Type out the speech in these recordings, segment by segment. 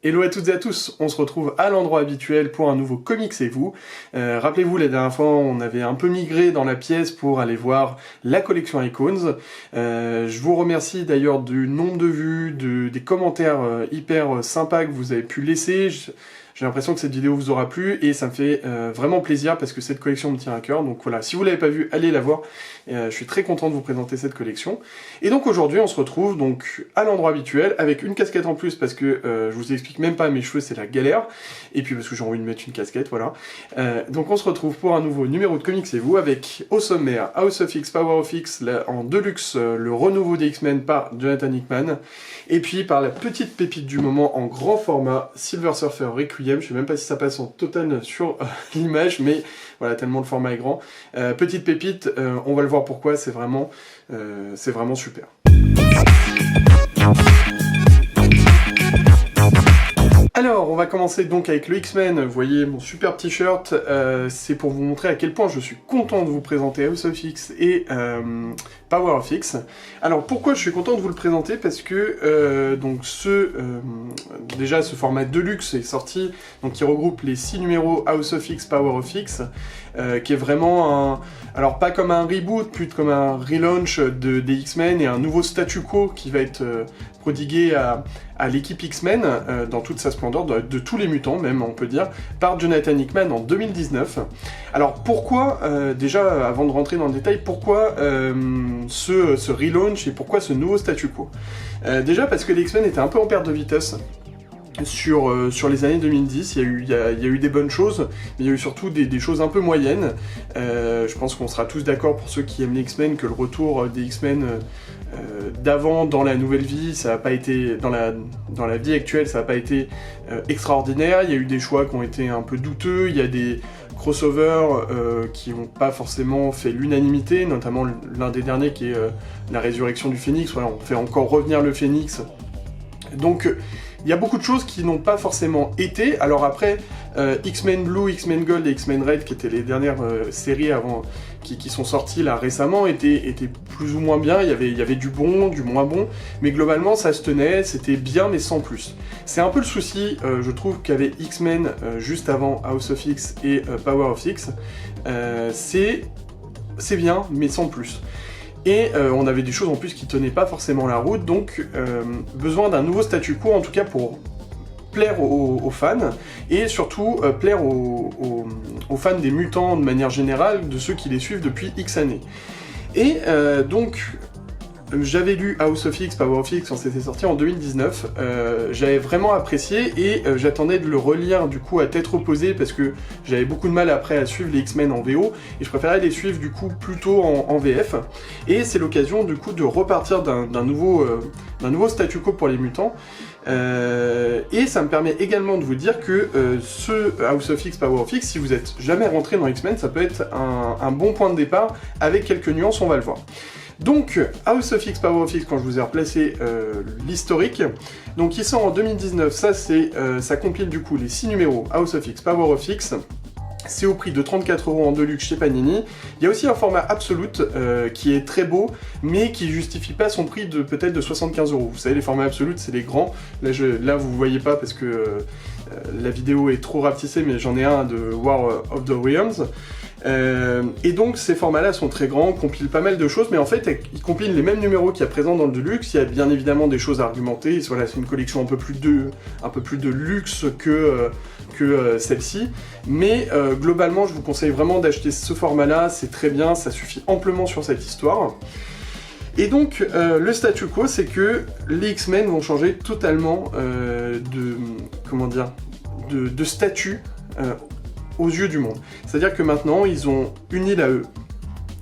Hello à toutes et à tous, on se retrouve à l'endroit habituel pour un nouveau Comics et vous. Rappelez-vous, la dernière fois, on avait un peu migré dans la pièce pour aller voir la collection Icons. Je vous remercie d'ailleurs du nombre de vues, des commentaires hyper sympas que vous avez pu laisser. J'ai l'impression que cette vidéo vous aura plu et ça me fait vraiment plaisir parce que cette collection me tient à cœur. Donc voilà, si vous l'avez pas vue, allez la voir. Je suis très content de vous présenter cette collection. Et donc aujourd'hui, on se retrouve donc à l'endroit habituel avec une casquette en plus parce que je vous explique même pas, mes cheveux c'est la galère. Et puis parce que j'ai envie de mettre une casquette, voilà. Donc on se retrouve pour un nouveau numéro de Comics et vous avec au sommaire House of X, Power of X, en deluxe le renouveau des X-Men par Jonathan Hickman. Et puis par la petite pépite du moment en grand format, Silver Surfer Requiem. Je sais même pas si ça passe en total sur l'image, mais voilà, tellement le format est grand. Petite pépite, on va le voir pourquoi, c'est vraiment super. Alors, on va commencer donc avec le X-Men. Vous voyez mon superbe t-shirt, c'est pour vous montrer à quel point je suis content de vous présenter House of X et Power of X. Alors, pourquoi je suis content de vous le présenter? Parce que donc déjà ce format Deluxe est sorti, donc qui regroupe les 6 numéros House of X, Power of X, qui est vraiment un... Alors pas comme un reboot, plus comme un relaunch des X-Men et un nouveau statu quo qui va être prodigué à l'équipe X-Men dans toute sa splendeur, de tous les mutants même on peut dire, par Jonathan Hickman en 2019. Alors pourquoi, déjà avant de rentrer dans le détail, pourquoi ce relaunch et pourquoi ce nouveau statu quo? Déjà parce que les X-Men étaient un peu en perte de vitesse. Sur les années 2010, il y a eu des bonnes choses, mais il y a eu surtout des choses un peu moyennes. Je pense qu'on sera tous d'accord pour ceux qui aiment les X-Men que le retour des X-Men d'avant dans la nouvelle vie, ça n'a pas été dans la vie actuelle, ça n'a pas été extraordinaire. Il y a eu des choix qui ont été un peu douteux, il y a des crossovers qui n'ont pas forcément fait l'unanimité, notamment l'un des derniers qui est la résurrection du Phénix. Voilà, on fait encore revenir le Phénix. Donc il y a beaucoup de choses qui n'ont pas forcément été. Alors après, X-Men Blue, X-Men Gold et X-Men Red, qui étaient les dernières séries avant, qui sont sorties là récemment, étaient plus ou moins bien. Il y avait du bon, du moins bon, mais globalement ça se tenait, c'était bien mais sans plus. C'est un peu le souci, je trouve, qu'avait X-Men juste avant House of X et Power of X. C'est bien, mais sans plus. Et on avait des choses en plus qui tenaient pas forcément la route, donc besoin d'un nouveau statu quo, en tout cas pour plaire aux fans, et surtout plaire aux fans des mutants de manière générale, de ceux qui les suivent depuis X années. Et donc, j'avais lu House of X, Power of X quand c'était sorti en 2019, j'avais vraiment apprécié et j'attendais de le relire du coup à tête reposée parce que j'avais beaucoup de mal après à suivre les X-Men en VO et je préférais les suivre du coup plutôt en VF, et c'est l'occasion du coup de repartir d'un nouveau statu quo pour les mutants. Et ça me permet également de vous dire que ce House of X, Power of X, si vous êtes jamais rentré dans X-Men, ça peut être un bon point de départ avec quelques nuances, on va le voir. Donc, House of X, Power of X, quand je vous ai replacé l'historique, donc il sort en 2019, ça compile du coup les 6 numéros House of X, Power of X, c'est au prix de 34 € en deluxe chez Panini. Il y a aussi un format Absolute qui est très beau, mais qui justifie pas son prix de peut-être de 75 €. Vous savez, les formats Absolute, c'est les grands. Là vous voyez pas parce que la vidéo est trop rapetissée, mais j'en ai un de War of the Realms. Et donc ces formats-là sont très grands, compilent pas mal de choses, mais en fait ils compilent les mêmes numéros qu'il y a présents dans le Deluxe. Il y a bien évidemment des choses à argumenter. Voilà, c'est une collection un peu plus de luxe que celle-ci, mais globalement je vous conseille vraiment d'acheter ce format-là, c'est très bien, ça suffit amplement sur cette histoire. Et donc le statu quo, c'est que les X-Men vont changer totalement de statut aux yeux du monde. C'est-à-dire que maintenant, ils ont une île à eux,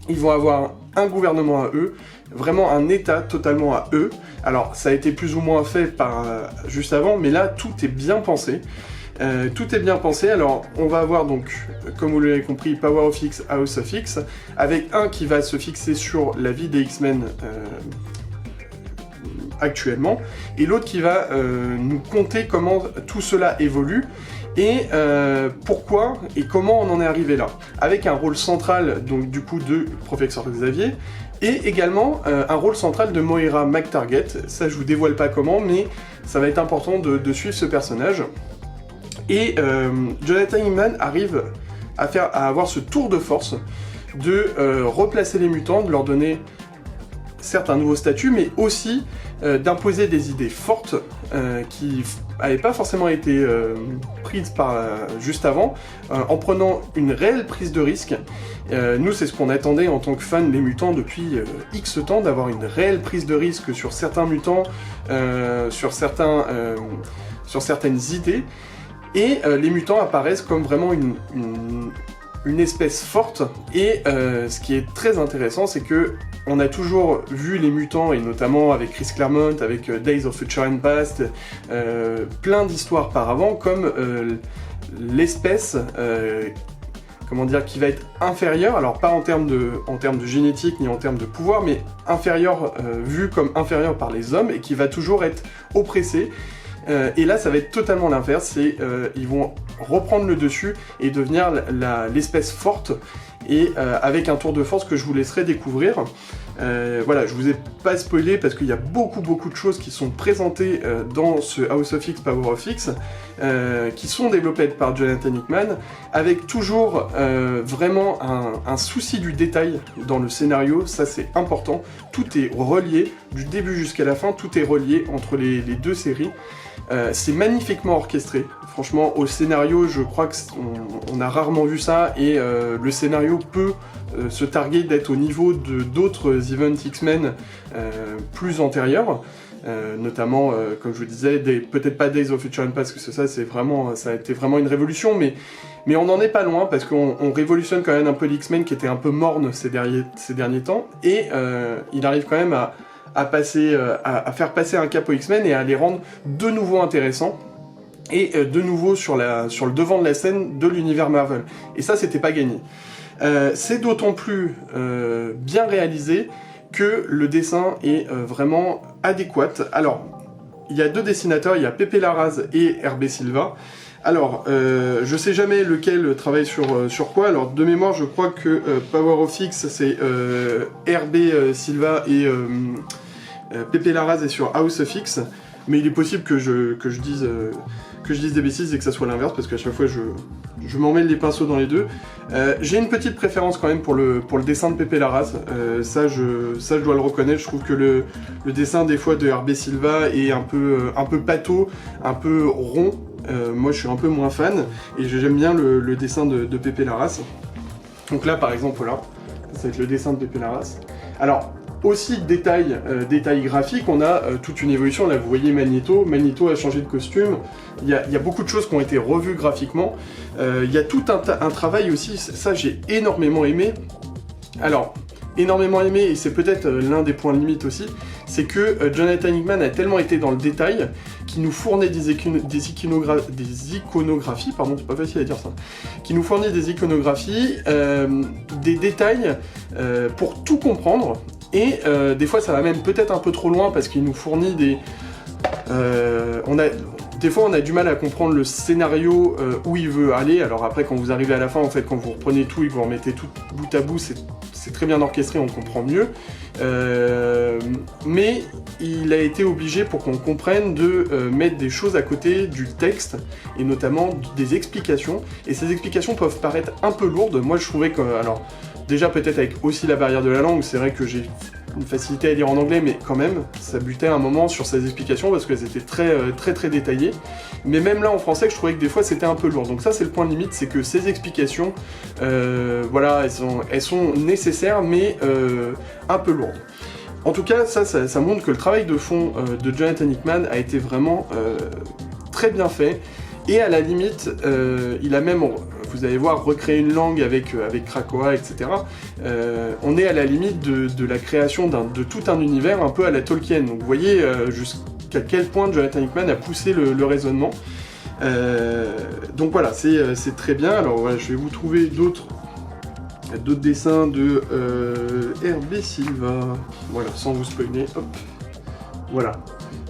ils vont avoir un gouvernement à eux, vraiment un état totalement à eux. Alors, ça a été plus ou moins fait juste avant, mais là, tout est bien pensé. Tout est bien pensé. Alors, on va avoir donc, comme vous l'avez compris, Power of X, House of X, avec un qui va se fixer sur la vie des X-Men actuellement, et l'autre qui va nous conter comment tout cela évolue, et pourquoi et comment on en est arrivé là, avec un rôle central donc du coup de Professeur Xavier, Et également un rôle central de Moira McTarget, ça je vous dévoile pas comment, mais ça va être important de suivre ce personnage. Et Jonathan Hickman arrive à avoir ce tour de force de replacer les mutants, de leur donner certes un nouveau statut, mais aussi d'imposer des idées fortes qui n'avaient pas forcément été prises juste avant, en prenant une réelle prise de risque. Nous, c'est ce qu'on attendait en tant que fans des mutants depuis X temps, d'avoir une réelle prise de risque sur certains mutants, sur certaines idées, et les mutants apparaissent comme vraiment une espèce forte, et ce qui est très intéressant, c'est que on a toujours vu les mutants, et notamment avec Chris Claremont, avec Days of Future and Past, plein d'histoires par avant, comme l'espèce, comment dire, qui va être inférieure, alors pas en termes de génétique ni en termes de pouvoir, mais inférieure, vue comme inférieure par les hommes, et qui va toujours être oppressée. Et là, ça va être totalement l'inverse, ils vont reprendre le dessus et devenir l'espèce forte, et avec un tour de force que je vous laisserai découvrir. Voilà, je vous ai pas spoilé parce qu'il y a beaucoup de choses qui sont présentées dans ce House of X, Power of X, qui sont développées par Jonathan Hickman, avec toujours vraiment un souci du détail dans le scénario. Ça c'est important, tout est relié, du début jusqu'à la fin, tout est relié entre les deux séries. C'est magnifiquement orchestré, franchement au scénario je crois qu'on a rarement vu ça, et le scénario peut se targuer d'être au niveau d'autres Event X-Men plus antérieurs, notamment comme je vous disais, peut-être pas Days of Future and Past, parce que ça a été vraiment une révolution, mais on n'en est pas loin, parce qu'on révolutionne quand même un peu l'X-Men qui était un peu morne ces derniers temps, et il arrive quand même à faire passer un cap aux X-Men et à les rendre de nouveau intéressants, et de nouveau sur le devant de la scène de l'univers Marvel. Et ça, c'était pas gagné. C'est d'autant plus bien réalisé que le dessin est vraiment adéquat. Alors, il y a deux dessinateurs, il y a Pepe Larraz et Hervé Silva. Alors, je sais jamais lequel travaille sur quoi. Alors, de mémoire, je crois que Power of X, c'est Hervé Silva, et Pepe Larraz est sur House of X. Mais il est possible que je dise des bêtises et que ça soit l'inverse, parce qu'à chaque fois je m'emmêle les pinceaux dans les deux. J'ai une petite préférence quand même pour le dessin de Pepe Larraz, ça je dois le reconnaître. Je trouve que le dessin des fois de Hervé Silva est un peu pâteau, un peu rond. Moi je suis un peu moins fan, et j'aime bien le dessin de Pepe Larraz. Donc là par exemple, voilà, ça va être le dessin de Pepe Larraz. Alors, aussi détail graphique, on a toute une évolution. Là vous voyez Magneto a changé de costume, il y a beaucoup de choses qui ont été revues graphiquement, il y a tout un travail aussi, ça j'ai énormément aimé. Alors, énormément aimé, et c'est peut-être l'un des points limites aussi, c'est que Jonathan Hickman a tellement été dans le détail qu'il nous fournit des iconographies, pardon, c'est pas facile à dire ça, qui nous fournit des iconographies, des détails pour tout comprendre. Et des fois ça va même peut-être un peu trop loin, parce qu'il nous fournit des... des fois on a du mal à comprendre le scénario où il veut aller. Alors après, quand vous arrivez à la fin, en fait, quand vous reprenez tout et que vous remettez tout bout à bout, c'est très bien orchestré, on comprend mieux. Mais il a été obligé, pour qu'on comprenne, de mettre des choses à côté du texte, et notamment des explications. Et ces explications peuvent paraître un peu lourdes. Moi je trouvais que... Alors, déjà peut-être avec aussi la barrière de la langue, c'est vrai que j'ai une facilité à lire en anglais, mais quand même, ça butait un moment sur ces explications, parce qu'elles étaient très détaillées. Mais même là en français, je trouvais que des fois c'était un peu lourd. Donc ça c'est le point limite, c'est que ces explications, voilà, elles sont nécessaires, mais un peu lourdes. En tout cas, ça montre que le travail de fond de Jonathan Hickman a été vraiment très bien fait. Et à la limite, il a même, vous allez voir, recréé une langue avec Krakoa, etc. On est à la limite de la création de tout un univers un peu à la Tolkien. Donc vous voyez jusqu'à quel point Jonathan Hickman a poussé le raisonnement. Donc voilà, c'est très bien. Alors voilà, je vais vous trouver d'autres dessins de Hervé Silva. Voilà, sans vous spoiler, hop. Voilà.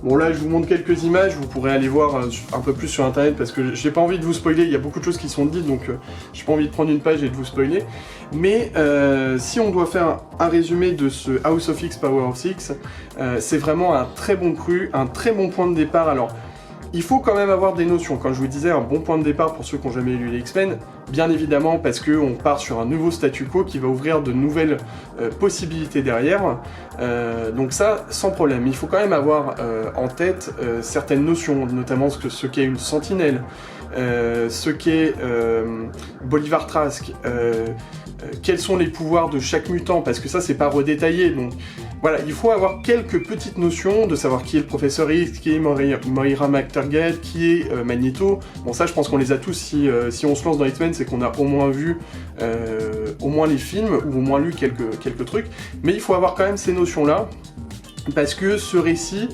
Bon là je vous montre quelques images, vous pourrez aller voir un peu plus sur internet parce que j'ai pas envie de vous spoiler, il y a beaucoup de choses qui sont dites donc j'ai pas envie de prendre une page et de vous spoiler. Mais si on doit faire un résumé de ce House of X Power of Six, c'est vraiment un très bon cru, un très bon point de départ. Alors il faut quand même avoir des notions, comme je vous disais, un bon point de départ pour ceux qui n'ont jamais lu les X-Men, bien évidemment parce qu'on part sur un nouveau statu quo qui va ouvrir de nouvelles possibilités derrière, donc ça, sans problème. Il faut quand même avoir en tête certaines notions, notamment ce qu'est une sentinelle, ce qu'est Bolivar Trask, quels sont les pouvoirs de chaque mutant, parce que ça c'est pas redétaillé, donc voilà, il faut avoir quelques petites notions de savoir qui est le Professeur X, qui est Moira McTaggart, qui est Magneto. Bon ça je pense qu'on les a tous, si on se lance dans X-Men, c'est qu'on a au moins vu au moins les films, ou au moins lu quelques trucs, mais il faut avoir quand même ces notions-là, parce que ce récit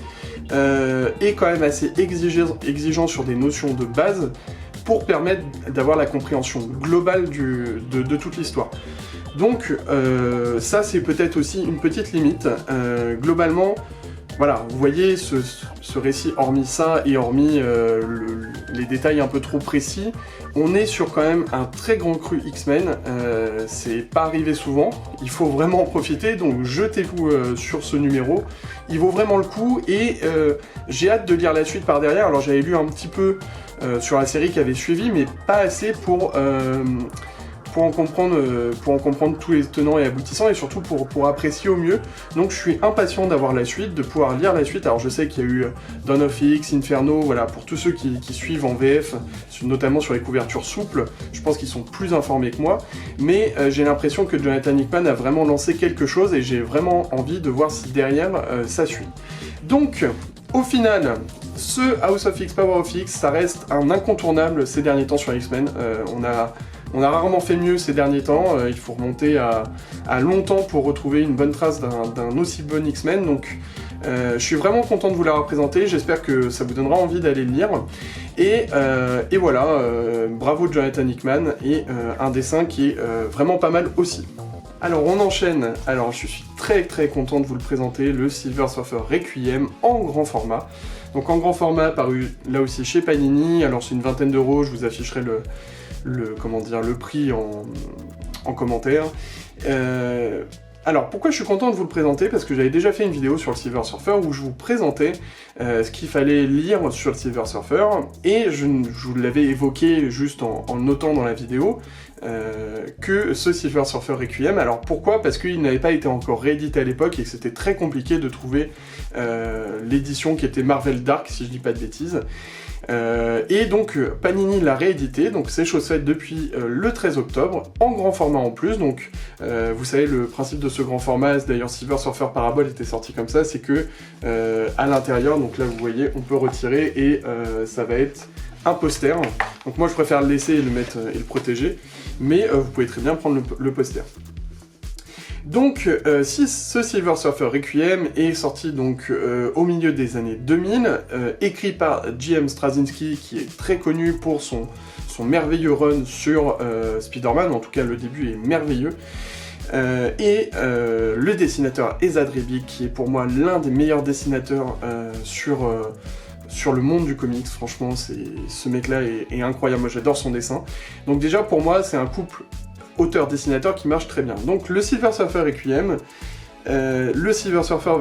est quand même assez exigeant sur des notions de base, pour permettre d'avoir la compréhension globale de toute l'histoire. Donc ça c'est peut-être aussi une petite limite. Globalement, voilà, vous voyez ce récit, hormis ça et hormis les détails un peu trop précis, on est sur quand même un très grand cru X-Men, c'est pas arrivé souvent, il faut vraiment en profiter, donc jetez-vous sur ce numéro, il vaut vraiment le coup, et j'ai hâte de lire la suite par derrière. Alors j'avais lu un petit peu sur la série qui avait suivi, mais pas assez pour en comprendre tous les tenants et aboutissants, et surtout pour apprécier au mieux. Donc je suis impatient d'avoir la suite, de pouvoir lire la suite. Alors je sais qu'il y a eu Dawn of X, Inferno, voilà, pour tous ceux qui suivent en VF, notamment sur les couvertures souples, je pense qu'ils sont plus informés que moi, mais j'ai l'impression que Jonathan Hickman a vraiment lancé quelque chose, et j'ai vraiment envie de voir si derrière ça suit. Donc, au final, ce House of X, Power of X, ça reste un incontournable ces derniers temps sur X-Men. On a rarement fait mieux ces derniers temps, il faut remonter à longtemps pour retrouver une bonne trace d'un aussi bon X-Men, donc je suis vraiment content de vous l'avoir présenté, j'espère que ça vous donnera envie d'aller le lire, et voilà, bravo Jonathan Hickman, et un dessin qui est vraiment pas mal aussi. Alors on enchaîne, alors je suis très content de vous le présenter, le Silver Surfer Requiem en grand format. Donc en grand format, paru là aussi chez Panini, alors c'est une vingtaine d'euros, je vous afficherai le prix en commentaire. Alors pourquoi je suis content de vous le présenter? Parce que j'avais déjà fait une vidéo sur le Silver Surfer où je vous présentais ce qu'il fallait lire sur le Silver Surfer, et je vous l'avais évoqué juste en notant dans la vidéo que ce Silver Surfer Requiem, alors pourquoi? Parce qu'il n'avait pas été encore réédité à l'époque et que c'était très compliqué de trouver l'édition qui était Marvel Dark, si je dis pas de bêtises. Et donc Panini l'a réédité, donc c'est chose faite depuis le 13 octobre, en grand format en plus, donc vous savez le principe de ce grand format, d'ailleurs Silver Surfer Parabole était sorti comme ça, c'est que à l'intérieur, donc là vous voyez, on peut retirer et ça va être un poster, donc moi je préfère le laisser et le mettre et le protéger, mais vous pouvez très bien prendre le poster. Donc, si ce Silver Surfer Requiem est sorti donc au milieu des années 2000, écrit par J.M. Straczynski, qui est très connu pour son merveilleux run sur Spider-Man, en tout cas le début est merveilleux, et le dessinateur Esad Ribic, qui est pour moi l'un des meilleurs dessinateurs sur le monde du comics. Franchement, ce mec-là est incroyable, moi j'adore son dessin. Donc déjà, pour moi, c'est un couple auteur-dessinateur qui marche très bien. Donc le Silver Surfer Requiem, le Silver Surfer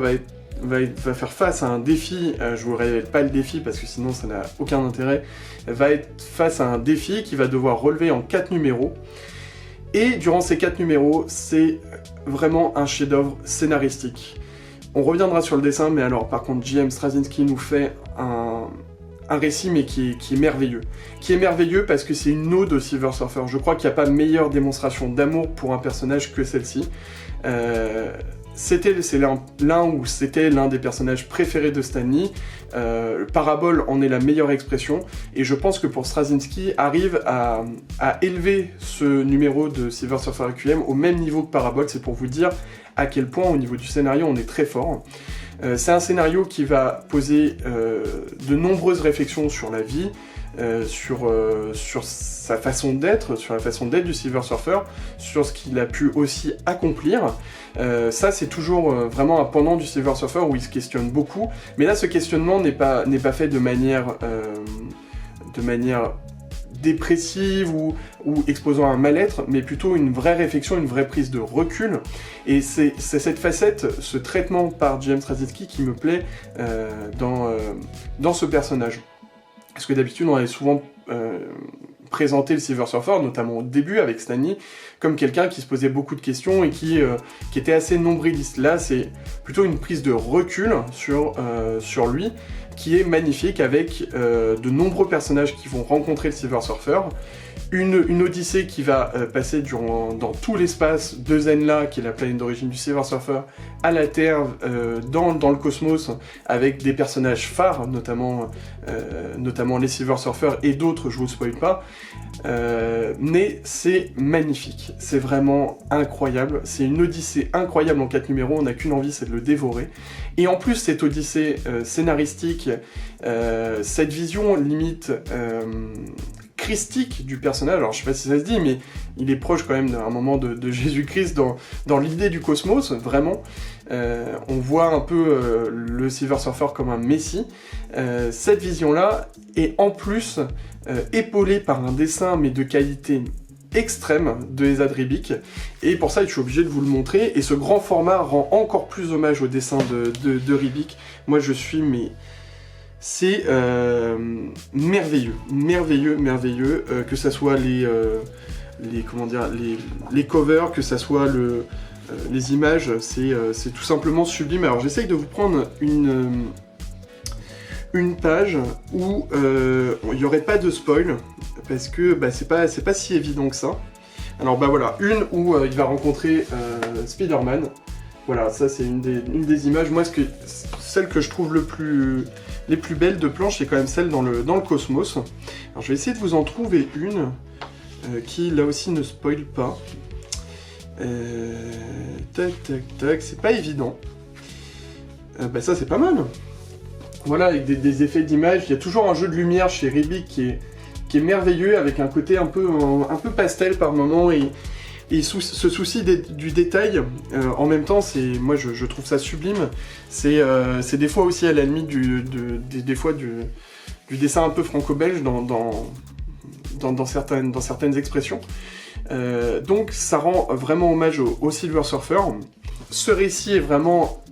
va faire face à un défi, je vous révèle pas le défi parce que sinon ça n'a aucun intérêt, va être face à un défi qu'il va devoir relever en 4 numéros, et durant ces 4 numéros, c'est vraiment un chef-d'œuvre scénaristique. On reviendra sur le dessin, mais alors par contre J.M. Straczynski nous fait un récit mais qui est merveilleux. Qui est merveilleux parce que c'est une ode au Silver Surfer. Je crois qu'il n'y a pas meilleure démonstration d'amour pour un personnage que celle-ci. C'était l'un des personnages préférés de Stan Lee. Parabole en est la meilleure expression, et je pense que pour Straczynski arrive à élever ce numéro de Silver Surfer Requiem au même niveau que Parabole. C'est pour vous dire à quel point au niveau du scénario on est très fort. C'est un scénario qui va poser de nombreuses réflexions sur la vie, sur sa façon d'être, sur la façon d'être du Silver Surfer, sur ce qu'il a pu aussi accomplir. Ça, c'est toujours vraiment un pendant du Silver Surfer où il se questionne beaucoup, mais là, ce questionnement n'est pas fait de manière dépressive ou exposant un mal-être, mais plutôt une vraie réflexion, une vraie prise de recul. Et c'est cette facette, ce traitement par James Straczynski qui me plaît dans ce personnage. Parce que d'habitude, on avait souvent présenté le Silver Surfer, notamment au début avec Stan Lee, comme quelqu'un qui se posait beaucoup de questions et qui était assez nombriliste. Là, c'est plutôt une prise de recul sur lui, qui est magnifique, avec de nombreux personnages qui vont rencontrer le Silver Surfer, une odyssée qui va passer dans tout l'espace de Zenla, qui est la planète d'origine du Silver Surfer, à la Terre, dans le cosmos, avec des personnages phares, notamment les Silver Surfer et d'autres, je vous le spoil pas. Mais c'est magnifique, c'est vraiment incroyable, c'est une odyssée incroyable en 4 numéros, on n'a qu'une envie, c'est de le dévorer. Et en plus, cette odyssée scénaristique, cette vision limite christique du personnage, alors je sais pas si ça se dit, mais il est proche quand même d'un moment de Jésus-Christ dans l'idée du cosmos, vraiment. On voit un peu le Silver Surfer comme un messie. Cette vision-là est en plus épaulée par un dessin, mais de qualité extrême, de Esad Ribic, et pour ça je suis obligé de vous le montrer, et ce grand format rend encore plus hommage au dessin de Ribic. Moi je suis, mais c'est merveilleux, que ça soit les covers, que ça soit les images, c'est tout simplement sublime. Alors j'essaye de vous prendre une page où il n'y aurait pas de spoil, parce que c'est pas si évident que ça. Alors voilà, une où il va rencontrer Spider-Man. Voilà, ça c'est une des images. Moi, celle que je trouve les plus belles de planche, c'est quand même celle dans le cosmos. Alors je vais essayer de vous en trouver une qui là aussi ne spoil pas. Tac, c'est pas évident. Ça c'est pas mal. Voilà, avec des effets d'image, il y a toujours un jeu de lumière chez Ribic qui est merveilleux, avec un côté un peu pastel par moment, et se soucie du détail. En même temps, moi je trouve ça sublime. C'est des fois aussi à la limite des fois du dessin un peu franco-belge dans certaines expressions. Donc ça rend vraiment hommage au Silver Surfer. Ce récit est vraiment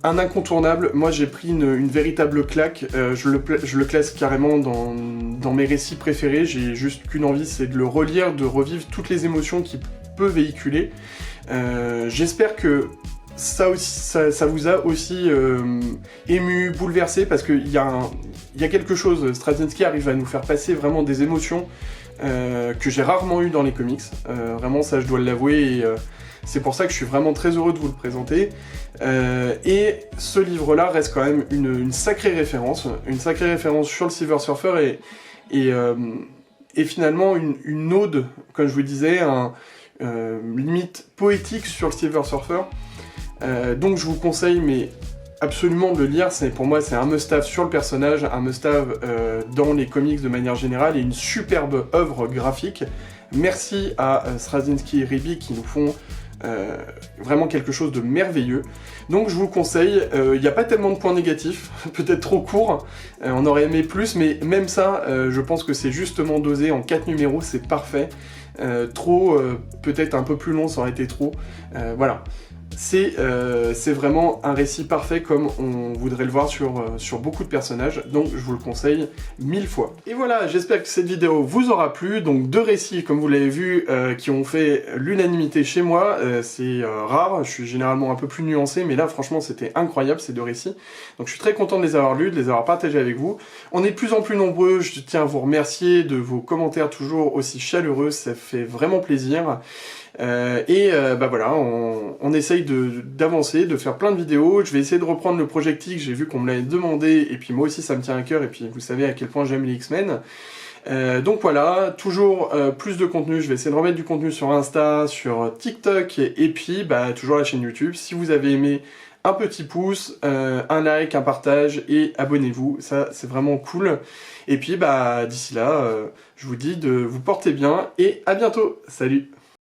un incontournable. Moi j'ai pris une véritable claque, je le classe carrément dans mes récits préférés. J'ai juste qu'une envie, c'est de le relire, de revivre toutes les émotions qu'il peut véhiculer. J'espère que ça vous a aussi ému, bouleversé, parce qu'il y a quelque chose, Straczynski arrive à nous faire passer vraiment des émotions que j'ai rarement eues dans les comics. Vraiment, ça je dois l'avouer, et c'est pour ça que je suis vraiment très heureux de vous le présenter. Et ce livre-là reste quand même une sacrée référence sur le Silver Surfer, et finalement une ode, comme je vous disais, limite poétique sur le Silver Surfer. Donc je vous conseille, mais absolument, de le lire. Pour moi c'est un must-have sur le personnage, un must-have dans les comics de manière générale, et une superbe œuvre graphique. Merci à Straczynski et Ribic qui nous font vraiment quelque chose de merveilleux. Donc je vous le conseille. Il n'y a pas tellement de points négatifs, peut-être trop court, on aurait aimé plus, mais même ça, je pense que c'est justement dosé. En 4 numéros, c'est parfait. Peut-être un peu plus long, ça aurait été trop. Voilà. C'est vraiment un récit parfait, comme on voudrait le voir sur beaucoup de personnages, donc je vous le conseille 1000 fois. Et voilà, j'espère que cette vidéo vous aura plu. Donc 2 récits, comme vous l'avez vu, qui ont fait l'unanimité chez moi. C'est rare, je suis généralement un peu plus nuancé, mais là franchement c'était incroyable ces 2 récits. Donc je suis très content de les avoir lus, de les avoir partagés avec vous. On est de plus en plus nombreux, je tiens à vous remercier de vos commentaires toujours aussi chaleureux, ça fait vraiment plaisir. Voilà, on essaye d'avancer, de faire plein de vidéos. Je vais essayer de reprendre le Projectique, j'ai vu qu'on me l'avait demandé, et puis moi aussi ça me tient à cœur, et puis vous savez à quel point j'aime les X-Men. Donc voilà, toujours plus de contenu. Je vais essayer de remettre du contenu sur Insta, sur TikTok, et puis toujours la chaîne YouTube. Si vous avez aimé, un petit pouce, un like, un partage et abonnez-vous, ça c'est vraiment cool. Et puis bah d'ici là, je vous dis de vous porter bien et à bientôt, salut!